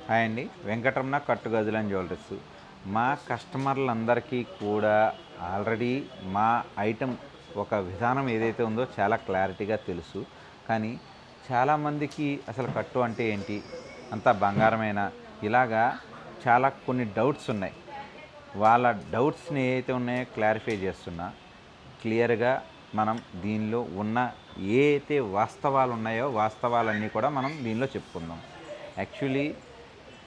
Hi అండి, Venkataramana కట్టుగజులు and jewelleries. మా కస్టమర్లందరికీ కూడా ఆల్రెడీ మా ఐటెం ఒక విధానం ఏదైతే ఉందో చాలా క్లారిటీగా తెలుసు. కానీ చాలామందికి అసలు కట్టు అంటే ఏంటి, అంతా బంగారమేనా, ఇలాగా చాలా కొన్ని డౌట్స్ ఉన్నాయి. వాళ్ళ డౌట్స్ని ఏవైతే ఉన్నాయో క్లారిఫై చేస్తున్నా. క్లియర్గా మనం దీనిలో ఉన్న ఏ అయితే వాస్తవాలు ఉన్నాయో వాస్తవాలన్నీ కూడా మనం దీనిలో చెప్పుకుందాం. యాక్చువల్లీ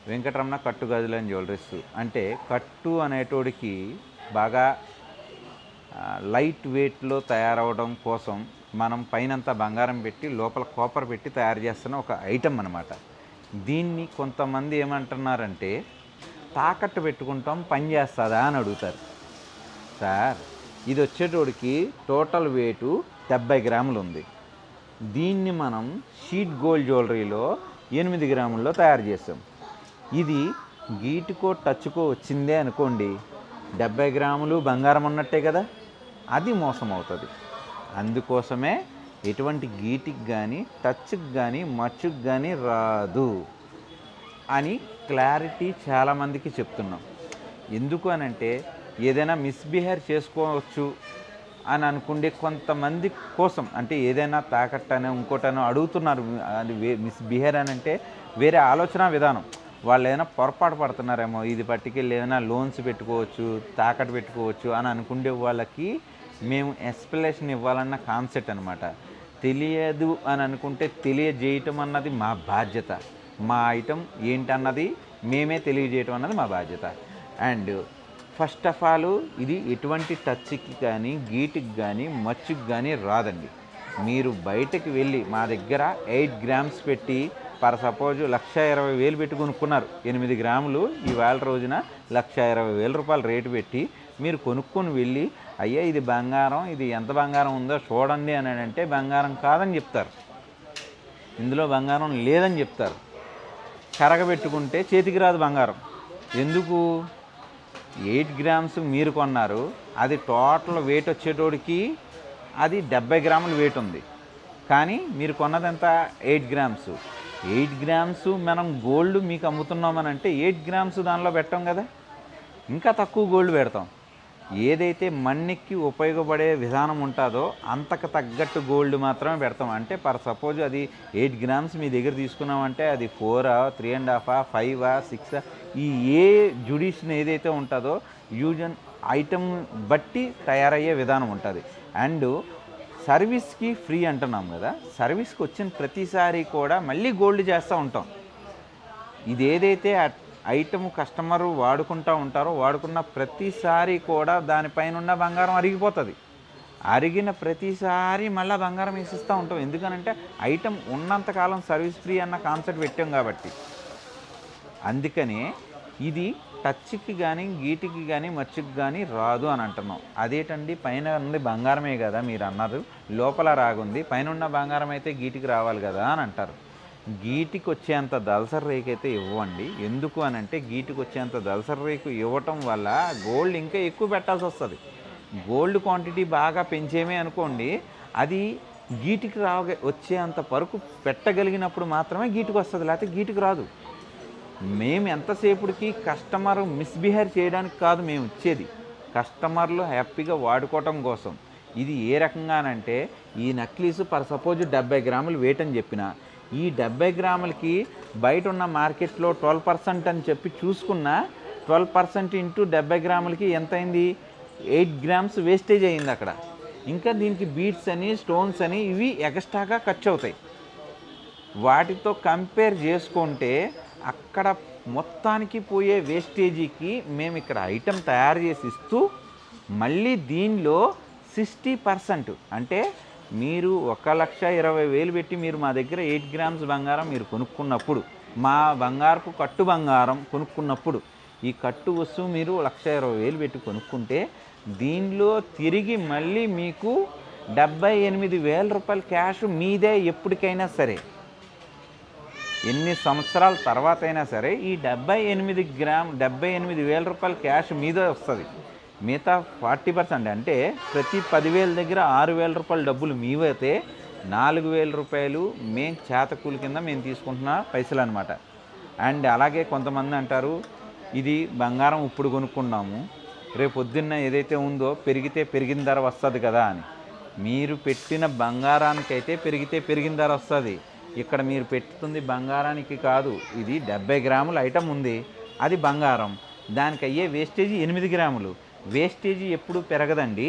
వెంకటరమణ కట్టు గజులు అండ్ జ్యువెలరీస్ అంటే కట్టు అనేటోడికి బాగా లైట్ వెయిట్లో తయారవడం కోసం మనం పైనంతా బంగారం పెట్టి లోపల కాపర్ పెట్టి తయారు చేస్తున్న ఒక ఐటెం అన్నమాట. దీన్ని కొంతమంది ఏమంటున్నారంటే తాకట్టు పెట్టుకుంటాం, పని చేస్తుందా అని అడుగుతారు. సార్, ఇది వచ్చేటోడికి టోటల్ వెయిట్ 70 గ్రాములు ఉంది. దీన్ని మనం షీట్ గోల్డ్ జ్యువెలరీలో 8 గ్రాముల్లో తయారు చేసాం. ఇది గీటుకో టచ్కో వచ్చిందే అనుకోండి, 70 గ్రాములు బంగారం ఉన్నట్టే కదా, అది మోసం అవుతుంది. అందుకోసమే ఎటువంటి గీటికి కానీ టచ్కి కానీ మచ్చుకి కానీ రాదు అని క్లారిటీ చాలామందికి చెప్తున్నాం. ఎందుకు అనంటే ఏదైనా మిస్బిహేవ్ చేసుకోవచ్చు అని అనుకుండే కొంతమంది కోసం, అంటే ఏదైనా తాకట్టనో ఇంకోటనో అడుగుతున్నారు. అది మిస్బిహేవ్ అని అంటే వేరే ఆలోచన విధానం. వాళ్ళు ఏదైనా పొరపాటు పడుతున్నారేమో, ఇది పట్టుకెళ్ళి ఏదైనా లోన్స్ పెట్టుకోవచ్చు, తాకట్టు పెట్టుకోవచ్చు అని అనుకునే వాళ్ళకి మేము ఎక్స్ప్లెనేషన్ ఇవ్వాలన్న కాన్సెప్ట్ అనమాట. తెలియదు అని అనుకుంటే తెలియజేయటం అన్నది మా బాధ్యత. మా ఐటెం ఏంటన్నది మేమే తెలియజేయటం అన్నది మా బాధ్యత. అండ్ ఫస్ట్ ఆఫ్ ఆల్ ఇది ఎటువంటి టచ్కి కానీ గీటుకి కానీ మచ్చుకి కానీ రాదండి. మీరు బయటకు వెళ్ళి మా దగ్గర 8 గ్రామ్స్ పెట్టి సపోజ్ 1,20,000 పెట్టి కొనుక్కున్నారు. 8 గ్రాములు ఇవాళ రోజున 1,20,000 రూపాయలు రేటు పెట్టి మీరు కొనుక్కొని వెళ్ళి, అయ్యా ఇది బంగారం, ఇది ఎంత బంగారం ఉందో చూడండి అని అంటే బంగారం కాదని చెప్తారు, ఇందులో బంగారం లేదని చెప్తారు. కరగబెట్టుకుంటే చేతికి రాదు బంగారం. ఎందుకు? 8 గ్రామ్స్ మీరు కొన్నారు, అది టోటల్ వెయిట్ వచ్చేటోడికి అది 70 గ్రాములు వెయిట్ ఉంది. కానీ మీరు కొన్నదంతా 8 గ్రామ్స్. 8 గ్రామ్స్ మనం గోల్డ్ మీకు అమ్ముతున్నామని అంటే 8 గ్రామ్స్ దానిలో పెట్టాం కదా, ఇంకా తక్కువ గోల్డ్ పెడతాం. ఏదైతే మన్నికి ఉపయోగపడే విధానం ఉంటుందో అంతకు తగ్గట్టు గోల్డ్ మాత్రమే పెడతాం. అంటే సపోజ్ అది 8 గ్రామ్స్ మీ దగ్గర తీసుకున్నామంటే అది 4, 3.5, 5, 6 ఈ ఏ జ్యుడిషన్ ఏదైతే ఉంటుందో యూజన్ ఐటమ్ బట్టి తయారయ్యే విధానం ఉంటుంది. అండ్ సర్వీస్కి ఫ్రీ అంటున్నాం కదా, సర్వీస్కి వచ్చిన ప్రతిసారి కూడా మళ్ళీ గోల్డ్ చేస్తూ ఉంటాం. ఇది ఏదైతే ఐటమ్ కస్టమరు వాడుకుంటూ ఉంటారో వాడుకున్న ప్రతిసారి కూడా దానిపైన ఉన్న బంగారం అరిగిపోతుంది. అరిగిన ప్రతిసారి మళ్ళీ బంగారం వేసిస్తూ ఉంటాం. ఎందుకనంటే ఐటమ్ ఉన్నంతకాలం సర్వీస్ ఫ్రీ అన్న కాన్సెప్ట్ పెట్టాం కాబట్టి. అందుకనే ఇది టచ్కి కానీ గీటికి కానీ మచ్చుకి కానీ రాదు అని అంటున్నాం. అదేంటండి, పైన ఉంది బంగారమే కదా మీరు అన్నారు, లోపల రాగుంది, పైన ఉన్న బంగారం అయితే గీటికి రావాలి కదా అని అంటారు. గీటికి వచ్చేంత దళసరి రేకు అయితే ఇవ్వండి. ఎందుకు అని అంటే గీటికి వచ్చేంత దళసరి రేకు ఇవ్వటం వల్ల గోల్డ్ ఇంకా ఎక్కువ పెట్టాల్సి వస్తుంది. గోల్డ్ క్వాంటిటీ బాగా పెంచేమే అనుకోండి, అది గీటికి వచ్చేంత వరకు పెట్టగలిగినప్పుడు మాత్రమే గీటికి వస్తుంది, లేకపోతే గీటికి రాదు. మేము ఎంతసేపుడికి కస్టమర్ మిస్బిహేవ్ చేయడానికి కాదు మేము ఇచ్చేది, కస్టమర్లు హ్యాపీగా వాడుకోవటం కోసం. ఇది ఏ రకంగానంటే ఈ నక్లీసు సపోజ్ 70 గ్రాములు వెయిట్ అని చెప్పిన, ఈ 70 గ్రాములకి బయట ఉన్న మార్కెట్లో 12% అని చెప్పి చూసుకున్న 12% ఇంటూ 70 గ్రాములకి ఎంత అయింది? 8 గ్రామ్స్ వేస్టేజ్ అయింది అక్కడ. ఇంకా దీనికి బీట్స్ అని స్టోన్స్ అని ఇవి ఎక్స్ట్రాగా ఖర్చు అవుతాయి. వాటితో కంపేర్ చేసుకుంటే అక్కడ మొత్తానికి పోయే వేస్టేజీకి మేము ఇక్కడ ఐటెం తయారు చేసి ఇస్తూ మళ్ళీ దీనిలో 60% అంటే మీరు 1,20,000 పెట్టి మీరు మా దగ్గర 8 గ్రామ్స్ బంగారం మీరు కొనుక్కున్నప్పుడు, మా బంగారపు కట్టు బంగారం కొనుక్కున్నప్పుడు, ఈ కట్టు వస్తువు మీరు 1,20,000 పెట్టి కొనుక్కుంటే దీనిలో తిరిగి మళ్ళీ మీకు 78,000 రూపాయలు క్యాష్ మీదే. ఎప్పటికైనా సరే, ఎన్ని సంవత్సరాల తర్వాత అయినా సరే ఈ 78,000 రూపాయల క్యాష్ మీదే వస్తుంది. మిగతా 40% అంటే ప్రతి 10,000 దగ్గర 6,000 రూపాయల డబ్బులు మీవైతే 4,000 రూపాయలు మేము చేతకూలి కింద మేము తీసుకుంటున్న పైసలు అనమాట. అండ్ అలాగే కొంతమంది అంటారు ఇది బంగారం ఇప్పుడు కొనుక్కున్నాము, రేపు పొద్దున్న ఏదైతే ఉందో పెరిగితే పెరిగిన ధర వస్తుంది కదా అని. మీరు పెట్టిన బంగారానికైతే పెరిగితే పెరిగిన ధర వస్తుంది. ఇక్కడ మీరు పెట్టుతుంది బంగారానికి కాదు. ఇది 70 గ్రాముల ఐటమ్ ఉంది, అది బంగారం. దానికి అయ్యే వేస్టేజీ 8 గ్రాములు. వేస్టేజీ ఎప్పుడు పెరగదండి,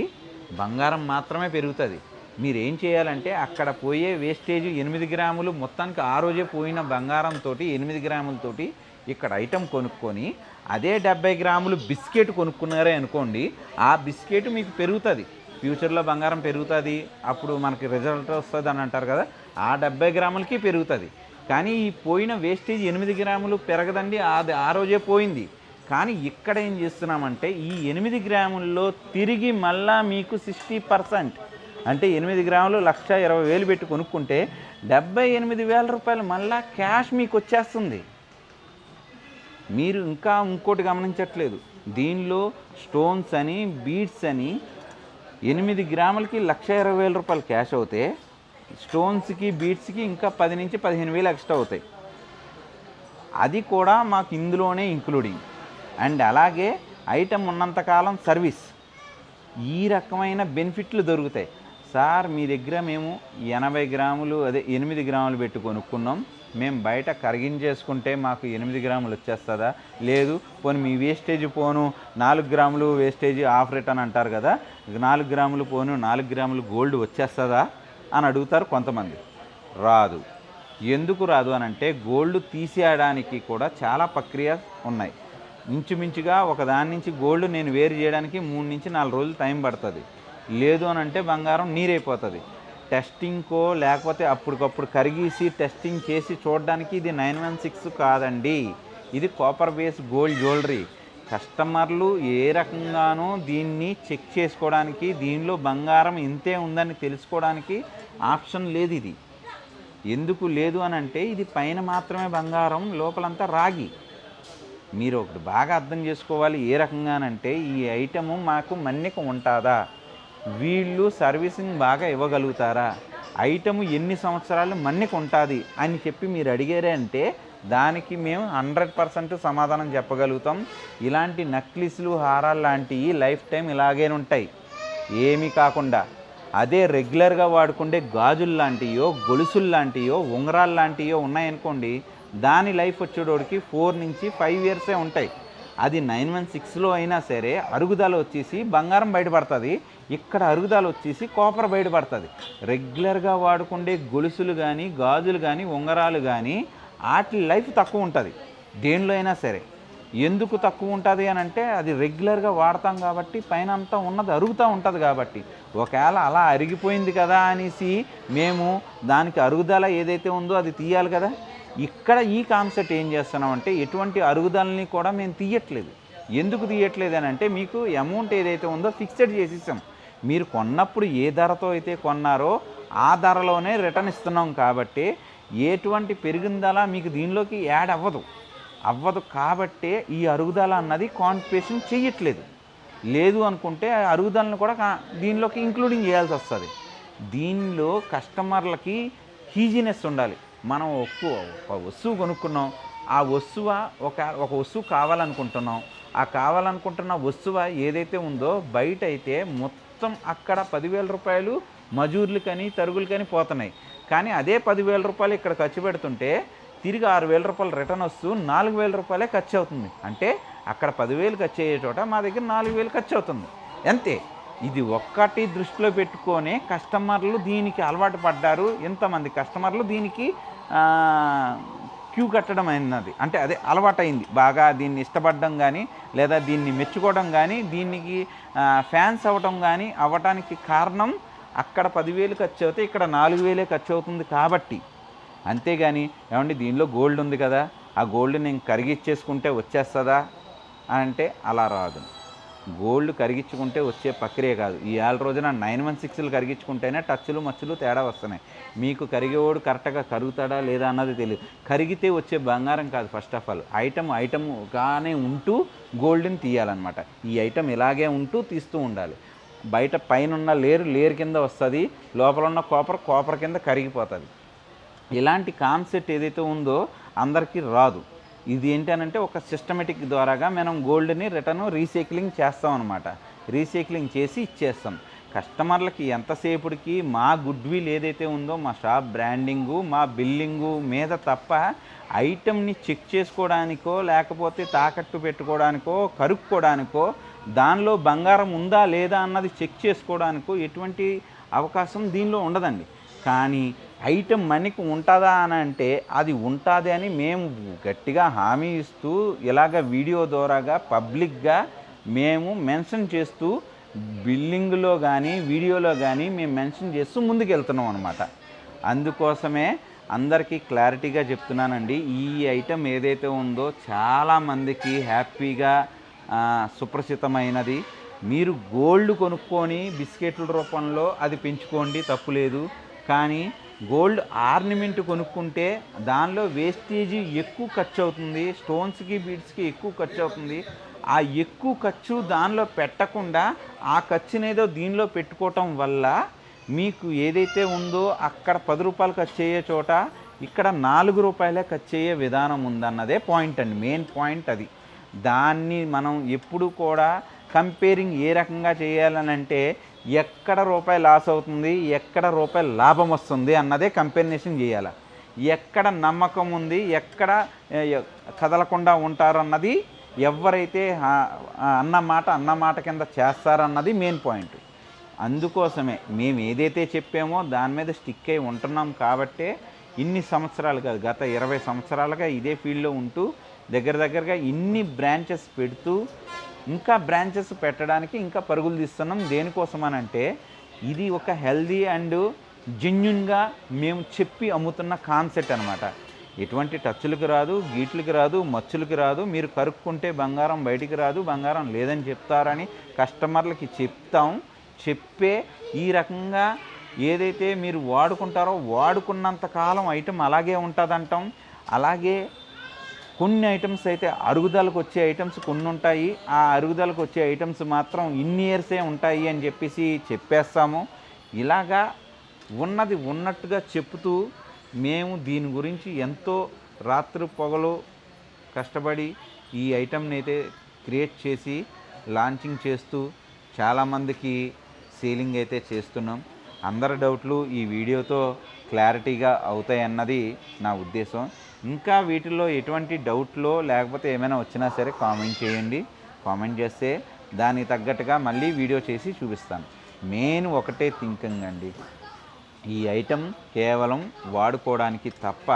బంగారం మాత్రమే పెరుగుతుంది. మీరు ఏం చేయాలంటే అక్కడ పోయే వేస్టేజ్ 8 గ్రాములు మొత్తానికి ఆ రోజే పోయిన బంగారంతో 8 గ్రాములతోటి ఇక్కడ ఐటెం కొనుక్కొని అదే 70 గ్రాములు బిస్కెట్ కొనుక్కున్నారే అనుకోండి, ఆ బిస్కెట్ మీకు పెరుగుతుంది. ఫ్యూచర్లో బంగారం పెరుగుతుంది, అప్పుడు మనకి రిజల్ట్ వస్తుంది అని అంటారు కదా, ఆ 70 గ్రాములకి పెరుగుతుంది. కానీ ఈ పోయిన వేస్టేజ్ 8 గ్రాములు పెరగదండి, అది ఆ రోజే పోయింది. కానీ ఇక్కడ ఏం చేస్తున్నామంటే ఈ 8 గ్రాముల్లో తిరిగి మళ్ళా మీకు 60%, అంటే 8 గ్రాములు 1,20,000 పెట్టి కొనుక్కుంటే 78,000 రూపాయలు మళ్ళా క్యాష్ మీకు వచ్చేస్తుంది. మీరు ఇంకా ఇంకోటి గమనించట్లేదు, దీనిలో స్టోన్స్ అని బీడ్స్ అని 8 గ్రాములకి 1,20,000 రూపాయలు క్యాష్ అవుతే స్టోన్స్కి బీడ్స్కి ఇంకా 10 నుంచి 15,000 ఎక్స్ట్రా అవుతాయి. అది కూడా మాకు ఇందులోనే ఇంక్లూడింగ్. అండ్ అలాగే ఐటమ్ ఉన్నంతకాలం సర్వీస్, ఈ రకమైన బెనిఫిట్లు దొరుకుతాయి. సార్ మీ దగ్గర మేము 80 గ్రాములు అదే 8 గ్రాములు పెట్టి కొనుక్కున్నాం, మేము బయట కరిగించేసుకుంటే మాకు 8 గ్రాములు వచ్చేస్తుందా? లేదు, పోను మీ వేస్టేజ్ పోను 4 గ్రాములు వేస్టేజ్ ఆఫ్ రేట్ అని అంటారు కదా, 4 గ్రాములు పోను 4 గ్రాములు గోల్డ్ వచ్చేస్తుందా అని అడుగుతారు కొంతమంది. రాదు. ఎందుకు రాదు అని అంటే గోల్డ్ తీసేయడానికి కూడా చాలా ప్రక్రియ ఉన్నాయి. ఇంచుమించుగా ఒకదాని నుంచి గోల్డ్ నేను వేరు చేయడానికి 3 నుంచి 4 రోజులు టైం పడుతుంది. లేదు అని అంటే బంగారం నీరైపోతుంది. టెస్టింగ్కో లేకపోతే అప్పటికప్పుడు కరిగేసి టెస్టింగ్ చేసి చూడడానికి ఇది 916 కాదండి, ఇది కాపర్ బేస్ గోల్డ్ జ్యువెలరీ. కస్టమర్లు ఏ రకంగానో దీన్ని చెక్ చేసుకోవడానికి, దీనిలో బంగారం ఇంతే ఉందని తెలుసుకోవడానికి ఆప్షన్ లేదు. ఇది ఎందుకు లేదు అని అంటే ఇది పైన మాత్రమే బంగారం, లోపలంతా రాగి. మీరు ఒకటి బాగా అర్థం చేసుకోవాలి, ఏ రకంగానంటే ఈ ఐటము మాకు మన్నిక ఉంటుందా, వీళ్ళు సర్వీసింగ్ బాగా ఇవ్వగలుగుతారా, ఐటము ఎన్ని సంవత్సరాలు మన్నిక ఉంటుంది అని చెప్పి మీరు అడిగారే అంటే దానికి మేము 100% సమాధానం చెప్పగలుగుతాం. ఇలాంటి నక్లీస్లు హారాలు లాంటివి లైఫ్ టైం ఇలాగే ఉంటాయి, ఏమీ కాకుండా. అదే రెగ్యులర్గా వాడుకుంటే గాజులు లాంటియో గొలుసులు లాంటియో ఉంగరాలు లాంటియో ఉన్నాయనుకోండి, దాని లైఫ్ వచ్చేటోడికి 4 నుంచి 5 ఇయర్సే ఉంటాయి. అది 916లో అయినా సరే అరుగుదల వచ్చేసి బంగారం బయటపడుతుంది, ఇక్కడ అరుగుదల వచ్చేసి కాపర్ బయటపడుతుంది. రెగ్యులర్గా వాడుకుండే గొలుసులు కానీ గాజులు కానీ ఉంగరాలు కానీ వాటి లైఫ్ తక్కువ ఉంటుంది దేనిలో అయినా సరే. ఎందుకు తక్కువ ఉంటుంది అని అంటే అది రెగ్యులర్గా వాడతాం కాబట్టి పైన అంతా ఉన్నది అరుగుతూ ఉంటుంది కాబట్టి. ఒకవేళ అలా అరిగిపోయింది కదా అనేసి మేము దానికి అరుగుదల ఏదైతే ఉందో అది తీయాలి కదా. ఇక్కడ ఈ కాన్సెప్ట్ ఏం చేస్తున్నామంటే ఎటువంటి అరుగుదలని కూడా మేము తీయట్లేదు. ఎందుకు తీయట్లేదు అని అంటే మీకు అమౌంట్ ఏదైతే ఉందో ఫిక్స్డ్ చేసేసాం. మీరు కొన్నప్పుడు ఏ ధరతో అయితే కొన్నారో ఆ ధరలోనే రిటర్న్ ఇస్తున్నాం కాబట్టి ఎటువంటి పెరిగిందలా మీకు దీనిలోకి యాడ్ అవ్వదు కాబట్టే ఈ అరుగుదల అన్నది కాంట్రిబ్యూషన్ చేయట్లేదు. లేదు అనుకుంటే అరుగుదలను కూడా దీనిలోకి ఇంక్లూడింగ్ చేయాల్సి వస్తుంది. దీనిలో కస్టమర్లకి ఈజీనెస్ ఉండాలి. మనం ఒక వస్తువు కొనుక్కున్నాం, ఆ వస్తువు ఒక వస్తువు కావాలనుకుంటున్నాం, ఆ కావాలనుకుంటున్న వస్తువు ఏదైతే ఉందో బయట అయితే మొత్తం అక్కడ 10,000 రూపాయలు మజూర్లకని తరుగులకని పోతున్నాయి. కానీ అదే 10,000 రూపాయలు ఇక్కడ ఖర్చు పెడుతుంటే తిరిగి 6,000 రూపాయలు రిటర్న్ వస్తూ 4,000 రూపాయలే ఖర్చు అవుతుంది. అంటే అక్కడ 10,000 ఖర్చు అయ్యే చోట మా దగ్గర 4,000 ఖర్చు అవుతుంది అంతే. ఇది ఒక్కటి దృష్టిలో పెట్టుకొని కస్టమర్లు దీనికి అలవాటు పడ్డారు. ఎంతమంది కస్టమర్లు దీనికి క్యూ కట్టడం అయినది, అంటే అదే అలవాటైంది, బాగా దీన్ని ఇష్టపడడం కానీ లేదా దీన్ని మెచ్చుకోవడం కానీ దీనికి ఫ్యాన్స్ అవ్వటం కానీ అవ్వటానికి కారణం అక్కడ 10,000 ఖర్చు అవుతే ఇక్కడ 4,000 ఖర్చు అవుతుంది కాబట్టి. అంతేగాని ఏమండి దీనిలో గోల్డ్ ఉంది కదా, ఆ గోల్డ్ నేను కరిగిచ్చేసుకుంటే వచ్చేస్తుందా అని అంటే అలా రాదు. గోల్డ్ కరిగించుకుంటే వచ్చే ప్రక్రియ కాదు. ఈ 6 రోజున 916లు కరిగించుకుంటేనే టచ్లు మచ్చులు తేడా వస్తున్నాయి. మీకు కరిగేవాడు కరెక్ట్గా కరుగుతాడా లేదా అన్నది తెలియదు. కరిగితే వచ్చే బంగారం కాదు. ఫస్ట్ ఆఫ్ ఆల్ ఐటమ్గానే ఉంటూ గోల్డ్ని తీయాలన్నమాట. ఈ ఐటమ్ ఇలాగే ఉంటూ తీస్తూ ఉండాలి. బయట పైన ఉన్న లేయర్ కింద వస్తుంది, లోపల ఉన్న కాపర్ కింద కరిగిపోతుంది. ఇలాంటి కాన్సెప్ట్ ఏదైతే ఉందో అందరికీ రాదు. ఇది ఏంటనంటే ఒక సిస్టమేటిక్ ద్వారాగా మనం గోల్డ్ని రిటర్న్ రీసైక్లింగ్ చేస్తాం అనమాట. రీసైక్లింగ్ చేసి ఇచ్చేస్తాం కస్టమర్లకి. ఎంతసేపుడికి మా గుడ్ విల్ ఏదైతే ఉందో మా షాప్ బ్రాండింగు మా బిల్లింగు మీద తప్ప ఐటెంని చెక్ చేసుకోవడానికో లేకపోతే తాకట్టు పెట్టుకోవడానికో కరుక్కోవడానికో దానిలో బంగారం ఉందా లేదా అన్నది చెక్ చేసుకోవడానికో ఎటువంటి అవకాశం దీనిలో ఉండదండి. కానీ ఐటెం మనకి ఉంటుందా అని అంటే అది ఉంటుంది అని మేము గట్టిగా హామీ ఇస్తూ ఇలాగ వీడియో ద్వారాగా పబ్లిక్గా మేము మెన్షన్ చేస్తూ బిల్లింగ్లో కానీ వీడియోలో కానీ మేము మెన్షన్ చేస్తూ ముందుకు వెళ్తున్నాం అనమాట. అందుకోసమే అందరికీ క్లారిటీగా చెప్తున్నానండి. ఈ ఐటెం ఏదైతే ఉందో చాలామందికి హ్యాపీగా సుప్రసిద్ధమైనది. మీరు గోల్డ్ కొనుక్కొని బిస్కెట్ల రూపంలో అది పెంచుకోండి, తప్పులేదు. కానీ గోల్డ్ ఆర్నమెంట్ కొనుక్కుంటే దానిలో వేస్టేజీ ఎక్కువ ఖర్చు అవుతుంది, స్టోన్స్కి బీడ్స్కి ఎక్కువ ఖర్చు అవుతుంది. ఆ ఎక్కువ ఖర్చు దానిలో పెట్టకుండా ఆ ఖర్చునేదో దీనిలో పెట్టుకోవటం వల్ల మీకు ఏదైతే ఉందో అక్కడ 10 రూపాయలు ఖర్చు అయ్యే చోట ఇక్కడ 4 రూపాయలే ఖర్చు అయ్యే విధానం ఉందన్నదే పాయింట్ అండి, మెయిన్ పాయింట్ అది. దాన్ని మనం ఎప్పుడు కూడా కంపేరింగ్ ఏ రకంగా చేయాలని అంటే ఎక్కడ రూపాయి లాస్ అవుతుంది, ఎక్కడ రూపాయి లాభం వస్తుంది అన్నదే కంపారిజన్ చేయాలి. ఎక్కడ నమ్మకం ఉంది, ఎక్కడ కదలకుండా ఉంటారన్నది ఎవరైతే అన్నమాట కింద చేస్తారన్నది మెయిన్ పాయింట్. అందుకోసమే మేము ఏదైతే చెప్పామో దాని మీద స్టిక్ అయి ఉంటున్నాం. కాబట్టే ఇన్ని సంవత్సరాలు కాదు, గత 20 సంవత్సరాలుగా ఇదే ఫీల్డ్లో ఉంటూ దగ్గరగా ఇన్ని బ్రాంచెస్ పెడుతూ ఇంకా బ్రాంచెస్ పెట్టడానికి ఇంకా పరుగులు తీస్తున్నాం. దేనికోసమనంటే ఇది ఒక హెల్దీ అండ్ జెన్యున్గా మేము చెప్పి అమ్ముతున్న కాన్సెప్ట్ అనమాట. ఎటువంటి టచ్చులకి రాదు, గీట్లకి రాదు, మచ్చులకి రాదు. మీరు కరుక్కుంటే బంగారం బయటికి రాదు, బంగారం లేదని చెప్తారని కస్టమర్లకి చెప్తాం. చెప్పే ఈ రకంగా ఏదైతే మీరు వాడుకుంటారో వాడుకున్నంత కాలం ఐటెం అలాగే ఉంటుందంటాం. అలాగే కొన్ని ఐటమ్స్ అయితే అరుగుదలకు వచ్చే ఐటమ్స్ కొన్ని ఉంటాయి. ఆ అరుగుదలకు వచ్చే ఐటమ్స్ మాత్రం ఇన్ని ఇయర్సే ఉంటాయి అని చెప్పేస్తాము. ఇలాగా ఉన్నది ఉన్నట్టుగా చెప్తూ మేము దీని గురించి ఎంతో రాత్రి పొగలు కష్టపడి ఈ ఐటమ్ని అయితే క్రియేట్ చేసి లాంచింగ్ చేస్తూ చాలామందికి సేలింగ్ అయితే చేస్తున్నాం. అందరి డౌట్లు ఈ వీడియోతో క్లారిటీగా అవుతాయన్నది నా ఉద్దేశం. ఇంకా వీటిల్లో ఎటువంటి డౌట్లో లేకపోతే ఏమైనా వచ్చినా సరే కామెంట్ చేయండి. కామెంట్ చేస్తే దానికి తగ్గట్టుగా మళ్ళీ వీడియో చేసి చూపిస్తాను. మెయిన్ ఒకటే థింకింగ్ అండి, ఈ ఐటెం కేవలం వాడుకోవడానికి తప్ప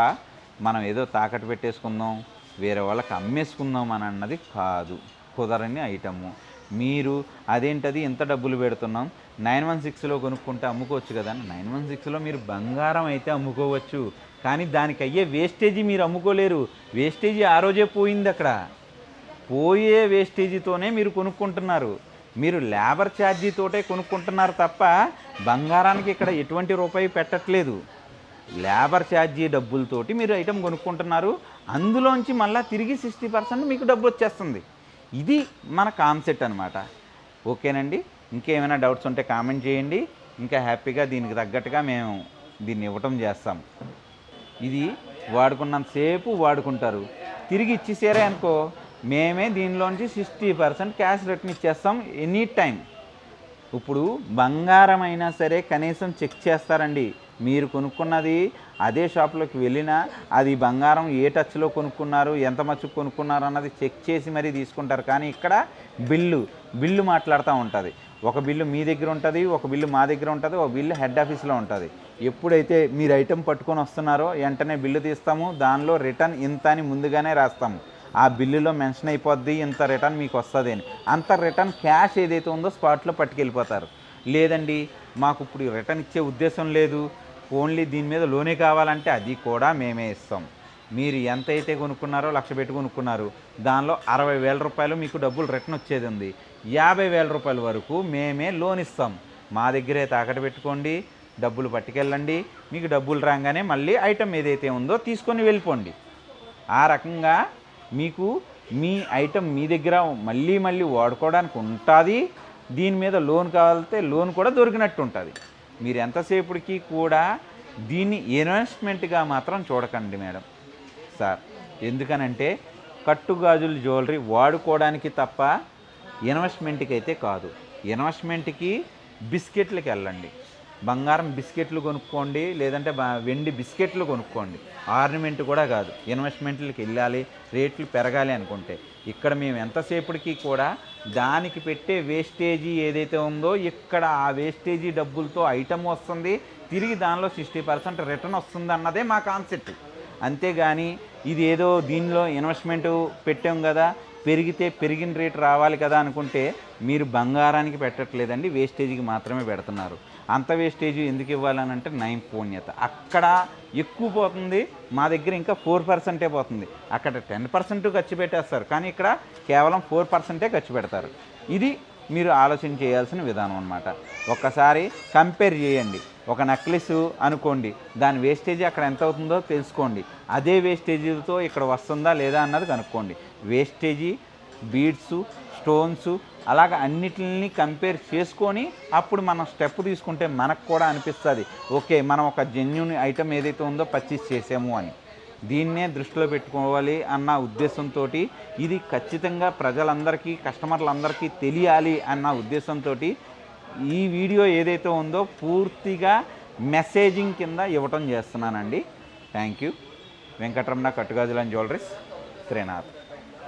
మనం ఏదో తాకట్టు పెట్టేసుకుందాం వేరే వాళ్ళకి అమ్మేసుకుందాం అని అన్నది కాదు, కుదరని ఐటము. మీరు అదేంటది ఎంత డబ్బులు పెడుతున్నాం 916లో కొనుక్కుంటే అమ్ముకోవచ్చు కదా. 916లో మీరు బంగారం అయితే అమ్ముకోవచ్చు, కానీ దానికి అయ్యే వేస్టేజీ మీరు అమ్ముకోలేరు. వేస్టేజీ ఆ రోజే పోయింది. అక్కడ పోయే వేస్టేజీతోనే మీరు కొనుక్కుంటున్నారు. మీరు లేబర్ ఛార్జీతోటే కొనుక్కుంటున్నారు తప్ప బంగారానికి ఇక్కడ ఎటువంటి రూపాయి పెట్టట్లేదు. లేబర్ ఛార్జీ డబ్బులతోటి మీరు ఐటెం కొనుక్కుంటున్నారు. అందులోంచి మళ్ళీ తిరిగి 60% మీకు డబ్బు వచ్చేస్తుంది. ఇది మన కాన్సెప్ట్ అనమాట. ఓకేనండి, ఇంకేమైనా డౌట్స్ ఉంటే కామెంట్ చేయండి. ఇంకా హ్యాపీగా దీనికి తగ్గట్టుగా మేము దీన్ని ఇవ్వటం చేస్తాం. ఇది వాడుకున్నంతసేపు వాడుకుంటారు, తిరిగి ఇచ్చేసారే అనుకో మేమే దీనిలోంచి 60% క్యాష్ రిటర్న్ ఇచ్చేస్తాం ఎనీ టైం. ఇప్పుడు బంగారం అయినా సరే కనీసం చెక్ చేస్తారండి. మీరు కొనుక్కున్నది అదే షాప్లోకి వెళ్ళినా అది బంగారం ఏ టచ్లో కొనుక్కున్నారు, ఎంత మచ్చుకు కొనుక్కున్నారు అన్నది చెక్ చేసి మరీ తీసుకుంటారు. కానీ ఇక్కడ బిల్లు మాట్లాడుతూ ఉంటుంది. ఒక బిల్లు మీ దగ్గర ఉంటుంది, ఒక బిల్లు మా దగ్గర ఉంటుంది, ఒక బిల్లు హెడ్ ఆఫీస్లో ఉంటుంది. ఎప్పుడైతే మీరు ఐటెం పట్టుకొని వస్తున్నారో వెంటనే బిల్లు తీస్తాము. దానిలో రిటర్న్ ఇంత అని ముందుగానే రాస్తాము. ఆ బిల్లులో మెన్షన్ అయిపోద్ది ఇంత రిటర్న్ మీకు వస్తుంది అని. అంత రిటర్న్ క్యాష్ ఏదైతే ఉందో స్పాట్లో పట్టుకెళ్ళిపోతారు. లేదండి మాకు ఇప్పుడు రిటర్న్ ఇచ్చే ఉద్దేశం లేదు, ఓన్లీ దీని మీద లోనే కావాలంటే అది కూడా మేమే ఇస్తాం. మీరు ఎంత అయితే కొనుక్కున్నారో 1,00,000 పెట్టి కొనుక్కున్నారు, దానిలో 60,000 రూపాయలు మీకు డబ్బులు రిటర్న్ వచ్చేది ఉంది. 50,000 రూపాయల వరకు మేమే లోన్ ఇస్తాం. మా దగ్గరే తాకట్టు పెట్టుకోండి, డబ్బులు పట్టుకెళ్ళండి. మీకు డబ్బులు రాగానే మళ్ళీ ఐటెం ఏదైతే ఉందో తీసుకొని వెళ్ళిపోండి. ఆ రకంగా మీకు మీ ఐటెం మీ దగ్గర మళ్ళీ వాడుకోవడానికి ఉంటుంది. దీని మీద లోన్ కావాలంటే లోన్ కూడా దొరికినట్టు ఉంటుంది. మీరు ఎంతసేపటికి కూడా దీన్ని ఇన్వెస్ట్మెంట్గా మాత్రం చూడకండి మేడం సార్. ఎందుకనంటే కట్టుగాజుల జ్యువెలరీ వాడుకోవడానికి తప్ప ఇన్వెస్ట్మెంట్కి అయితే కాదు. ఇన్వెస్ట్మెంట్కి బిస్కెట్లకి వెళ్ళండి, బంగారం బిస్కెట్లు కొనుక్కోండి, లేదంటే వెండి బిస్కెట్లు కొనుక్కోండి. ఆర్నమెంట్ కూడా కాదు, ఇన్వెస్ట్మెంట్లకి వెళ్ళాలి, రేట్లు పెరగాలి అనుకుంటే. ఇక్కడ మేము ఎంతసేపటికి కూడా దానికి పెట్టే వేస్టేజీ ఏదైతే ఉందో ఇక్కడ ఆ వేస్టేజీ డబ్బులతో ఐటమ్ వస్తుంది, తిరిగి దానిలో 60% రిటర్న్ వస్తుంది అన్నదే మా కాన్సెప్ట్. అంతేగాని ఇది ఏదో దీనిలో ఇన్వెస్ట్మెంట్ పెట్టాం కదా, పెరిగితే పెరిగిన రేటు రావాలి కదా అనుకుంటే మీరు బంగారానికి పెట్టట్లేదండి, వేస్టేజీకి మాత్రమే పెడుతున్నారు. అంత వేస్టేజ్ ఎందుకు ఇవ్వాలని అంటే నైపుణ్యత. అక్కడ ఎక్కువ పోతుంది, మా దగ్గర ఇంకా 4% పోతుంది. అక్కడ 10% ఖర్చు పెట్టేస్తారు, కానీ ఇక్కడ కేవలం 4% ఖర్చు పెడతారు. ఇది మీరు ఆలోచన చేయాల్సిన విధానం అన్నమాట. ఒక్కసారి కంపేర్ చేయండి. ఒక నెక్లెస్ అనుకోండి, దాని వేస్టేజీ అక్కడ ఎంత అవుతుందో తెలుసుకోండి, అదే వేస్టేజీతో ఇక్కడ వస్తుందా లేదా అన్నది కనుక్కోండి. వేస్టేజీ, బీడ్స్, స్టోన్స్ అలాగ అన్నిటిని కంపేర్ చేసుకొని అప్పుడు మనం స్టెప్ తీసుకుంటే మనకు కూడా అనిపిస్తుంది, ఓకే మనం ఒక జెన్యూన్ ఐటమ్ ఏదైతే ఉందో పర్చేస్ చేసాము అని. దీన్నే దృష్టిలో పెట్టుకోవాలి అన్న ఉద్దేశంతో, ఇది ఖచ్చితంగా ప్రజలందరికీ, కస్టమర్లందరికీ తెలియాలి అన్న ఉద్దేశంతో ఈ వీడియో ఏదైతే ఉందో పూర్తిగా మెసేజింగ్ కింద ఇవ్వటం చేస్తున్నానండి. Thank you. Venkataramana Kattugajula jewelleries, Srinath.